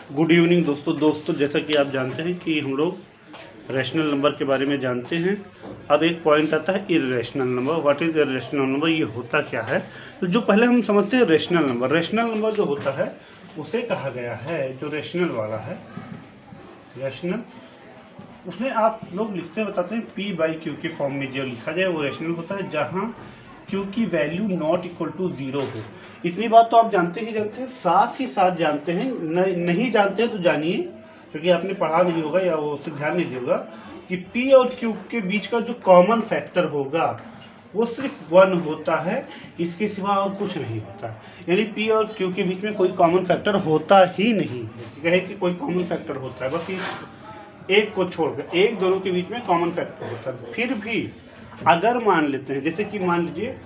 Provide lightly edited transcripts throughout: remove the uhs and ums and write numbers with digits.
Good evening दोस्तों जैसा कि आप जानते हैं कि हम लोग रैशनल नंबर के बारे में जानते हैं। अब एक पॉइंट आता है irrational number. What is irrational number, ये होता क्या है। तो जो पहले हम समझते हैं रेशनल नंबर जो होता है उसे कहा गया है, जो रेशनल वाला है रेशनल, उसमें आप लोग लिखते बताते हैं पी बाई क्यू के फॉर्म में जो लिखा जाए वो रेशनल होता है, जहाँ क्यू की वैल्यू नॉट इक्वल टू 0 हो। इतनी बात तो आप जानते हैं, साथ ही साथ जानते हैं, नहीं जानते हैं तो जानिए, क्योंकि आपने पढ़ा नहीं होगा या वो उससे ध्यान नहीं दिया होगा कि पी और क्यू के बीच का जो कॉमन फैक्टर होगा वो सिर्फ 1 होता है, इसके सिवा और कुछ नहीं होता। यानी पी और क्यू के बीच में कोई कॉमन फैक्टर होता ही नहीं है। कहे कि कोई कॉमन फैक्टर होता है, बस एक को छोड़कर एक दोनों के बीच में कॉमन फैक्टर होता है। फिर भी अगर मान लेते हैं, जैसे कि मान लीजिए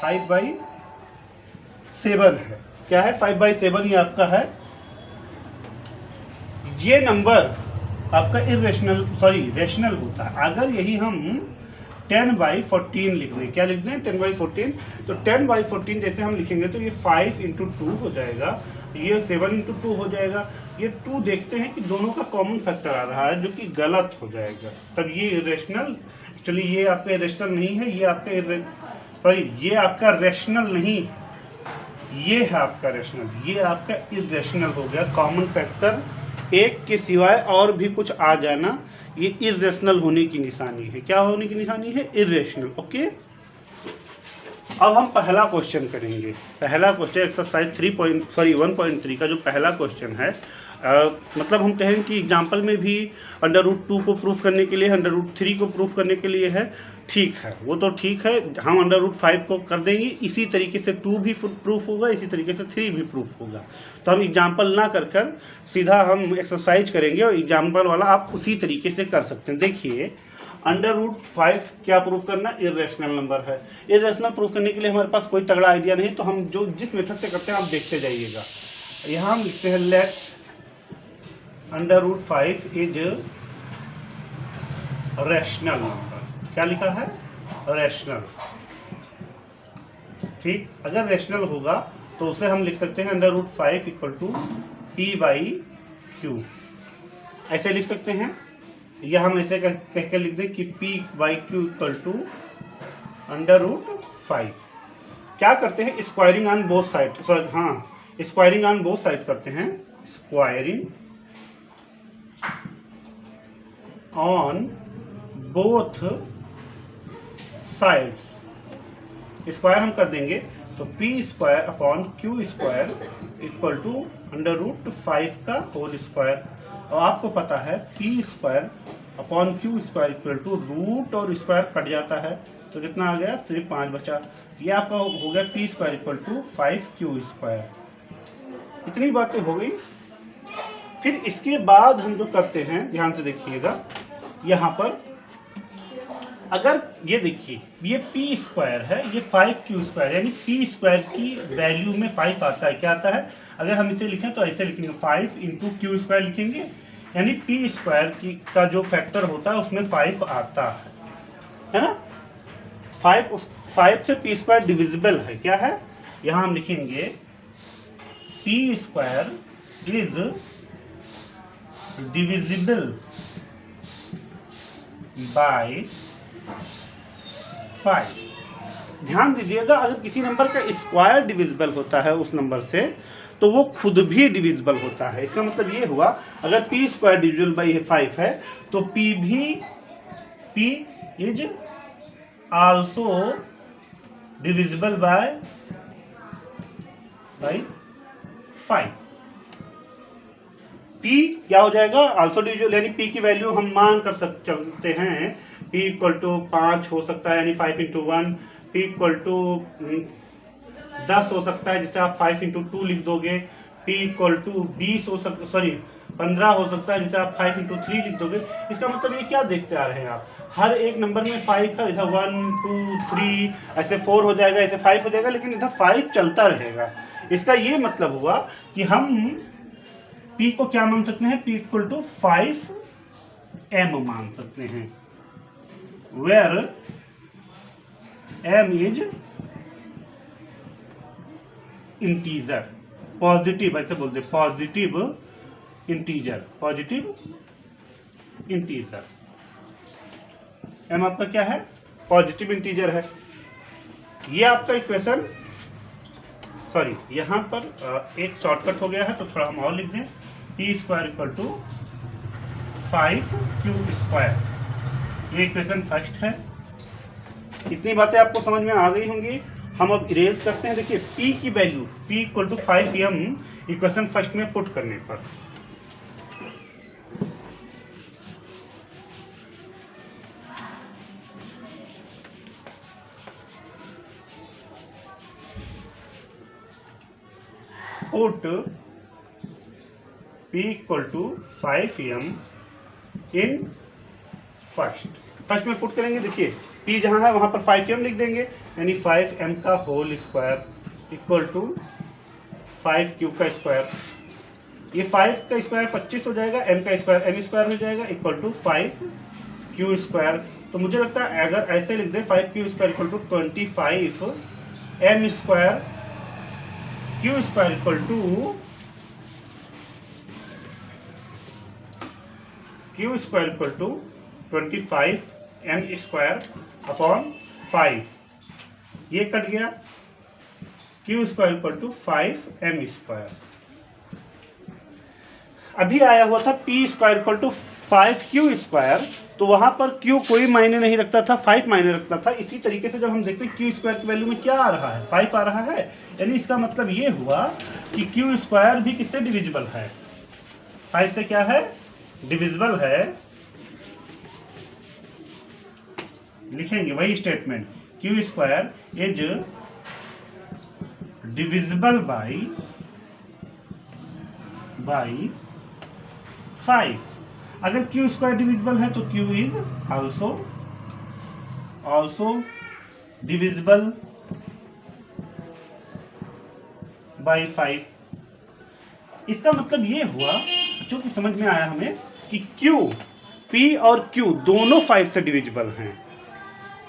5/7 है। क्या है 5/7? ये आपका है, ये नंबर आपका रेशनल होता है। अगर यही हम 10/14 लिख दें, क्या लिख दें 10/14, तो 10/14 जैसे हम लिखेंगे तो ये 5 × 2 हो जाएगा, ये 7 × 2 हो जाएगा। ये 2 देखते हैं कि दोनों का कॉमन फैक्टर आ रहा है, जो कि गलत हो जाएगा, तब ये इर्रेशनल। चलिए ये आपका इर्रेशनल नहीं है, ये आपका ये आपका रेशनल नहीं, ये है आपका रेशनल, ये आपका इर्रेशनल हो गया। कॉमन फैक्टर एक के सिवाय और भी कुछ आ जाना, ये इर्रेशनल होने की निशानी है। क्या होने की निशानी है? इर्रेशनल। ओके, अब हम पहला क्वेश्चन करेंगे। पहला क्वेश्चन एक्सरसाइज 1.3 का जो पहला क्वेश्चन है, मतलब हम कहें कि एग्जाम्पल में भी √2 को प्रूफ करने के लिए, √3 को प्रूफ करने के लिए है। ठीक है, वो तो ठीक है, हम √5 को कर देंगे। इसी तरीके से 2 भी प्रूफ होगा, इसी तरीके से 3 भी प्रूफ होगा। तो हम एग्जाम्पल ना कर सीधा हम एक्सरसाइज करेंगे, और एग्जाम्पल वाला आप उसी तरीके से कर सकते हैं। देखिए √5 क्या प्रूफ करना? इर्रेशनल नंबर है। इर्रेशनल प्रूफ करने के लिए हमारे पास कोई तगड़ा आइडिया नहीं, तो हम जिस मेथड से करते हैं आप देखते जाइएगा। यहाँ हम लिखते हैं लेट √5 इज रैशनल नंबर। क्या लिखा है? रैशनल। ठीक, अगर रैशनल होगा तो उसे हम लिख सकते हैं √5 = p/q, ऐसे लिख सकते हैं। या हम ऐसे कह के लिख दें कि p/q = √5। क्या करते हैं? Squaring on both side, squaring on both side करते हैं। Squaring on both sides, square हम कर देंगे तो p² / q² = √5 का होल स्क्वायर। और आपको पता है p² / q² रूट और स्क्वायर कट जाता है, तो कितना आ गया? सिर्फ 5 बचा। ये आपका हो गया p² = 5q²। इतनी बातें हो गई। फिर इसके बाद हम जो करते हैं, ध्यान से देखिएगा, यहाँ पर अगर ये देखिए ये p² है, ये 5q², यानी p² की वैल्यू में 5 आता है। क्या आता है? अगर हम इसे लिखें तो ऐसे लिखेंगे 5 × q² लिखेंगे, यानी p² का जो फैक्टर होता है उसमें 5 आता है ना। 5 से p² डिविजिबल है। क्या है? यहाँ हम लिखेंगे p² इज डिविजिबल बाय 5। ध्यान दीजिएगा, अगर किसी नंबर का स्क्वायर डिविजिबल होता है उस नंबर से, तो वो खुद भी डिविजिबल होता है। इसका मतलब ये हुआ, अगर p² डिविजिबल बाई 5 है तो p is also divisible by 5। p क्या हो जाएगा? आल्सो डिविजिबल, यानी p की वैल्यू हम मान कर चलते हैं। p = 5 हो सकता है, यानी 5 × 1। p = 10 हो सकता है, जिसे आप 5 × 2 लिख दोगे। p = 20 हो सकता, 15 हो सकता है, जिसे आप 5 × 3 लिख दोगे। इसका मतलब ये क्या देखते आ रहे हैं आप? हर एक नंबर में 5 है, इधर 1 2 3 ऐसे 4 हो जाएगा, ऐसे 5 हो जाएगा, लेकिन इधर 5 चलता रहेगा। इसका ये मतलब हुआ कि हम p को क्या मान सकते हैं? p = 5m मान सकते हैं, where m is integer, positive, ऐसे बोलते positive integer, positive integer. m आपका क्या है? पॉजिटिव इंटीजर है। ये आपका इक्वेशन, सॉरी यहाँ पर एक शॉर्टकट हो गया है तो थोड़ा हम और लिख दें, p square equal to 5q²। ये इक्वेशन फर्स्ट है। इतनी बातें आपको समझ में आ गई होंगी। हम अब इरेज करते हैं। देखिए p की value p equal to 5m equation first में पुट करने पर put p equal to 5m in first में पुट करेंगे। देखिए p जहां है वहां पर 5m लिख देंगे, यानी 5m का whole square equal to 5q का स्क्वायर। ये 5 का स्क्वायर 25 हो जाएगा, m का स्क्वायर m स्क्वायर हो जाएगा इक्वल टू 5q स्क्वायर। तो मुझे लगता है अगर ऐसे लिख दें 5q square equal to 25m square, q square equal to q square equal to 25m square upon 5, ये कट गया, q square equal to 5m square. अभी आया हुआ था p square equal to 5q square, तो वहां पर q कोई मायने नहीं रखता था, 5 मायने रखता था। इसी तरीके से जब हम देखते हैं q स्क्वायर की वैल्यू में क्या आ रहा है, 5 आ रहा है, यानी इसका मतलब ये हुआ कि q स्क्वायर भी किससे डिविजिबल है, 5 से क्या है, डिविजिबल है। लिखेंगे वही statement, q square is divisible by 5। अगर q स्क्वायर डिविजिबल है तो q is also divisible by 5। इसका मतलब ये हुआ, जो कि समझ में आया हमें, कि q, p और q दोनों 5 से डिविजिबल हैं।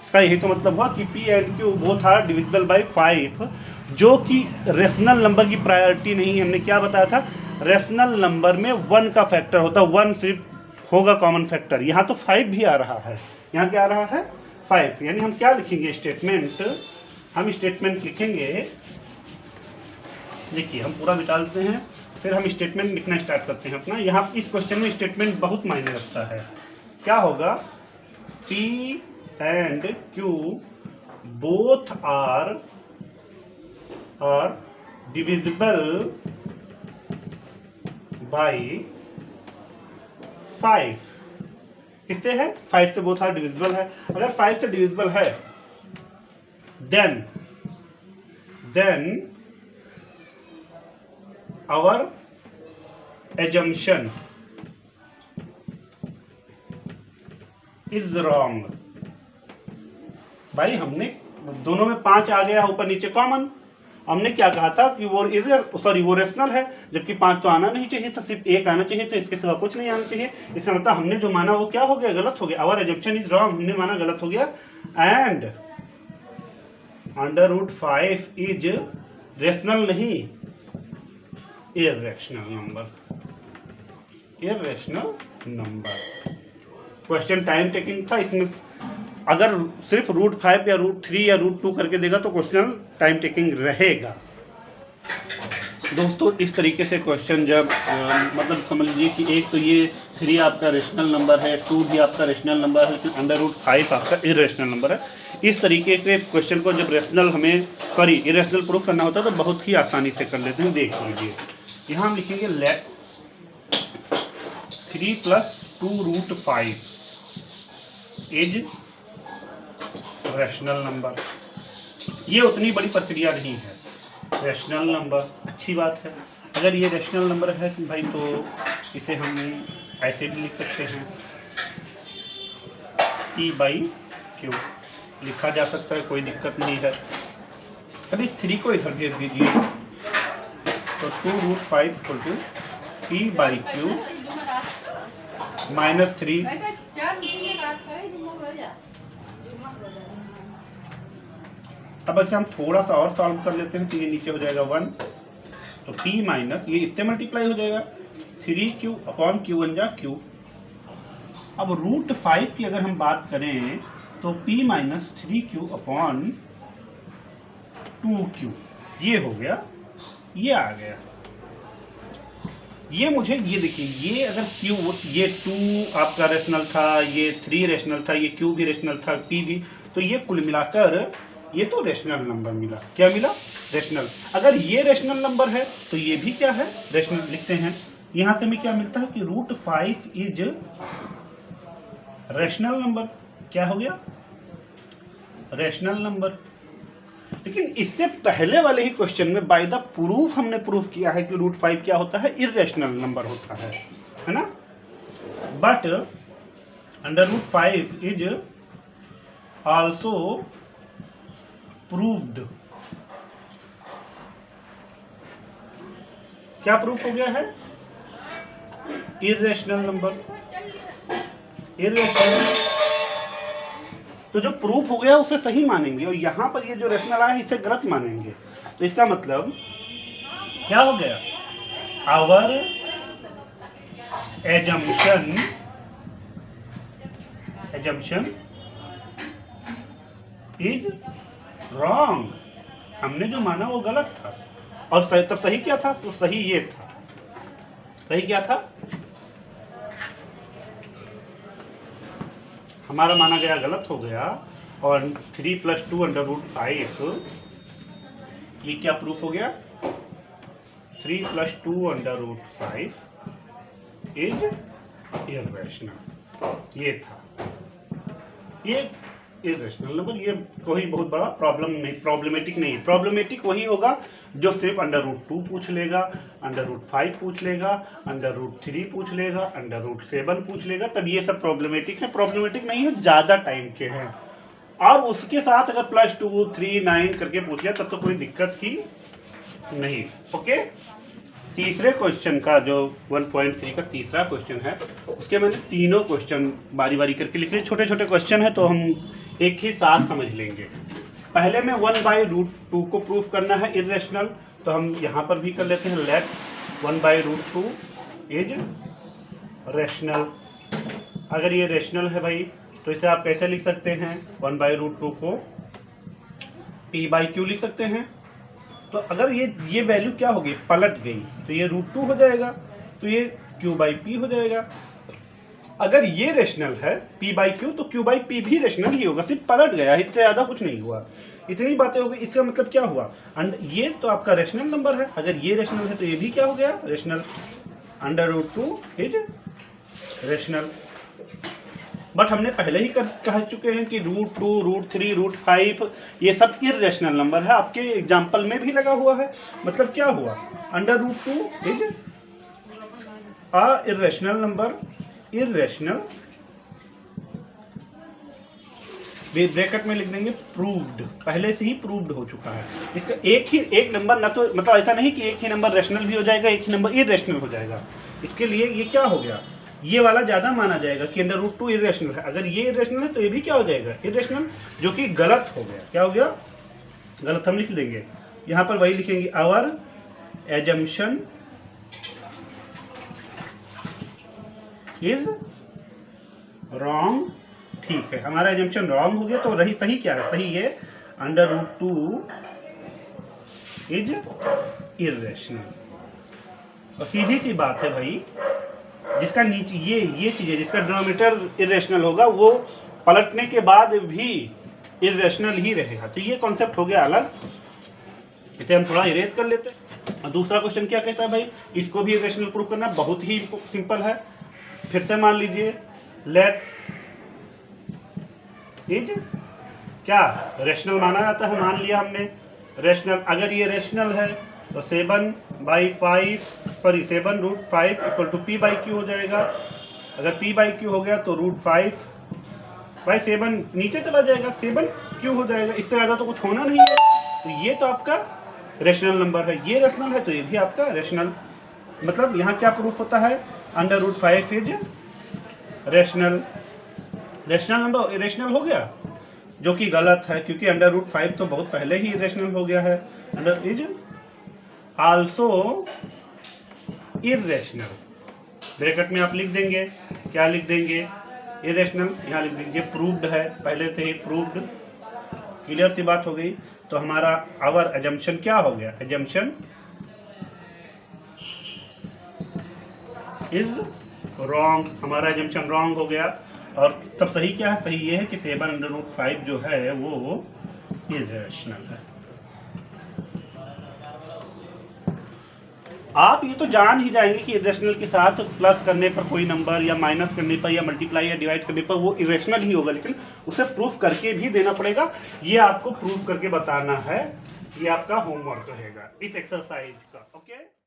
इसका यही तो मतलब हुआ कि p and q both are divisible by 5, जो कि रेशनल नंबर की प्रायोरिटी नहीं है। हमने क्या बताया था, रेशनल नंबर में 1 का फैक्टर होता है, 1 सिर्फ होगा कॉमन फैक्टर। यहाँ तो 5 भी आ रहा है, यहाँ क्या आ रहा है, 5। यानी हम क्या लिखेंगे स्टेटमेंट, हम स्टेटमेंट लिखेंगे, देखिए हम पूरा मिटा देते हैं, फिर हम स्टेटमेंट लिखना स्टार्ट करते हैं अपना। यहाँ इस क्वेश्चन में स्टेटमेंट बहुत मायने रखता है। क्या होगा, p and q both are divisible by 5। किससे है, 5 से बोथ आर डिविजिबल है। अगर 5 से डिविजिबल है then our assumption is wrong. भाई हमने दोनों में 5 आ गया ऊपर नीचे कॉमन, हमने क्या कहा था कि वो रेशनल है, जबकि 5 तो आना नहीं चाहिए था, सिर्फ 1 आना चाहिए था, इसके सिवा कुछ नहीं आना चाहिए। इसका मतलब हमने जो माना वो क्या हो गया, गलत हो गया। आवर एजम्पशन इज रॉन्ग, हमने माना गलत हो गया। एंड √5 इज रेशनल नहीं, irrational number. Question time taking था, इसमें अगर सिर्फ √5 या √3 या √2 करके देगा तो क्वेश्चन टाइम टेकिंग रहेगा। दोस्तों इस तरीके से क्वेश्चन जब मतलब समझ लीजिए कि एक तो ये 3 आपका रेशनल नंबर है, 2 भी आपका रेशनल नंबर है, लेकिन √5 आपका इरेशनल नंबर है। इस तरीके के क्वेश्चन को जब रेशनल हमें इरेशनल प्रूफ करना होता है तो बहुत ही आसानी से कर लेते हैं। देख लीजिए यहाँ हम लिखेंगे लेट 3 + 2√5 इज रैशनल नंबर। ये उतनी बड़ी प्रक्रिया नहीं है, रैशनल नंबर अच्छी बात है। अगर ये रैशनल नंबर है तो भाई तो इसे हम ऐसे भी लिख सकते हैं, p/q लिखा जा सकता है, कोई दिक्कत नहीं है। अभी 3 को इधर भेज दीजिए, तो 2√5 = p/q -3। अब ऐसे हम थोड़ा सा और सॉल्व कर लेते हैं, तो ये नीचे हो जाएगा 1, तो p माइनस, ये इससे मल्टीप्लाई हो जाएगा, 3q अपॉन q1 जा q। अब रूट 5 की अगर हम बात करें तो p minus 3q upon 2q, ये हो गया, ये आ गया। ये मुझे ये देखिए, ये अगर q, ये 2 आपका रेशनल था, ये 3 रेशनल था, ये q भी रेशनल था, p भी, तो ये कुल मिलाकर ये तो रेशनल नंबर मिला। क्या मिला? रेशनल। अगर ये रेशनल नंबर है तो ये भी क्या है? रेशनल। लिखते हैं यहां से हमें क्या मिलता है कि रूट 5 इज रेशनल नंबर। क्या हो गया? Rational number. लेकिन इससे पहले वाले ही क्वेश्चन में बाय द प्रूफ हमने प्रूफ किया है कि रूट 5 क्या होता है? इरेशनल नंबर होता है ना। But under root 5 is also proved. क्या प्रूफ हो गया है? Irrational number. इरेशनल, तो जो प्रूफ हो गया उसे सही मानेंगे, और यहां पर ये जो रेशनल आया है इसे गलत मानेंगे। तो इसका मतलब क्या हो गया? Our assumption is wrong. हमने जो माना वो गलत था, और सही, तब सही क्या था? तो सही ये था। सही क्या था? हमारा माना गया गलत हो गया, और 3 + 2 अंडर रूट 5, ये क्या प्रूफ हो गया? 3 + 2 अंडर रूट 5 इज इरेशनल। ये था, ये इरेशनल नंबर। ये कोई बहुत बड़ा प्रॉब्लमेटिक नहीं है। प्रॉब्लमेटिक वही होगा जो सिर्फ अंडर रूट 2 पूछ लेगा, अंडर रूट 5 पूछ लेगा, अंडर रूट 3 पूछ लेगा, अंडर रूट 7 पूछ लेगा, तब ये सब प्रॉब्लमेटिक है। प्रॉब्लमेटिक नहीं है, ज्यादा टाइम के हैं। और उसके साथ अगर +2, 3, 9 करके पूछ लिया तब तो कोई दिक्कत ही नहीं। ओके, तीसरे क्वेश्चन का जो 1.3 का तीसरा क्वेश्चन है, उसके मैंने तीनों क्वेश्चन बारी बारी करके लिख लिए। छोटे छोटे क्वेश्चन है तो हम एक ही साथ समझ लेंगे। पहले में 1/√2 को प्रूफ करना है इरेशनल, तो हम यहाँ पर भी कर लेते हैं। Let 1/√2 is rational. अगर ये रेशनल है भाई तो इसे आप कैसे लिख सकते हैं? 1/√2 को p/q लिख सकते हैं। तो अगर ये वैल्यू क्या होगी? पलट गई तो ये √2 हो जाएगा, तो ये q/p हो जाएगा। अगर ये रेशनल है p/q तो q/p भी रेशनल ही होगा, सिर्फ पलट गया, इससे ज्यादा कुछ नहीं हुआ। इतनी बातें हो गई। इसका मतलब क्या हुआ? ये तो आपका रेशनल नंबर है। अगर ये रेशनल है तो ये भी क्या हो गया? Rational. Under √2 is rational. But हमने पहले ही कह चुके हैं कि √2, √3, √5 ये सब इरेशनल नंबर है। आपके एग्जाम्पल में भी लगा हुआ है। मतलब क्या हुआ? Under √2 is a irrational number. Irrational bracket में लिख देंगे प्रूव्ड। पहले से ही प्रूव्ड हो चुका है। इसका एक नंबर ना, तो मतलब ऐसा नहीं कि एक ही नंबर रेशनल भी हो जाएगा, एक ही नंबर इरेशनल हो जाएगा। इसके लिए ये क्या हो गया? ये वाला ज्यादा माना जाएगा कि अंडर √2 इरेशनल है। अगर ये इरेशनल है तो ये भी क्या हो जाएगा? इरेशनल, जो कि गलत हो गया। क्या हो गया? गलत। हम लिख देंगे यहां पर, वही लिखेंगे, आवर एजम्पशन इज रॉन्ग। ठीक है, हमारा एजम्पशन रॉन्ग हो गया। तो रही सही क्या है? सही है अंडर √2 इज इरेशनल। और सीधी सी बात है भाई, जिसका नीचे ये चीज है, जिसका डिनोमिनेटर इरेशनल होगा वो पलटने के बाद भी इरेशनल ही रहेगा। तो ये कॉन्सेप्ट हो गया अलग। इसे हम थोड़ा इरेज कर लेते हैं। और दूसरा क्वेश्चन क्या कहता है भाई? इसको भी इरेशनल प्रूफ करना बहुत ही सिंपल है। फिर से मान लीजिए, लेट इज क्या रेशनल माना जाता है। मान लिया हमने रेशनल। अगर ये रेशनल है तो 7/5 √5 = p/q हो जाएगा। अगर p/q हो गया तो √5/7 नीचे चला जाएगा, 7q हो जाएगा। इससे ज्यादा तो कुछ होना नहीं है। तो ये तो आपका रेशनल नंबर है। ये रेशनल है तो ये भी आपका रेशनल। मतलब यहाँ क्या प्रूफ होता है? Under √5 is rational. Rational number irrational हो गया, जो कि गलत है, क्योंकि अंडर √5 तो बहुत पहले ही इरेशनल हो गया है। Under is also irrational. Bracket में आप लिख देंगे, क्या लिख देंगे, इरेशनल, यहाँ लिख दीजिए प्रूव्ड है, पहले से ही प्रूव्ड। क्लियर सी बात हो गई। तो हमारा आवर एजम्पशन क्या हो गया, एजम्पशन इज रॉन्ग, हमारा एजम्पशन रॉन्ग हो गया। और तब सही क्या है, सही ये है कि 7/5 जो है वो इरेशनल है। आप ये तो जान ही जाएंगे कि इरेशनल के साथ प्लस करने पर कोई नंबर या माइनस करने पर या मल्टीप्लाई या डिवाइड करने पर वो इरेशनल ही होगा, लेकिन उसे प्रूफ करके भी देना पड़ेगा। ये आपको प्रूफ करके बताना है, ये आपका होमवर्क रहेगा इस एक्सरसाइज का। ओके।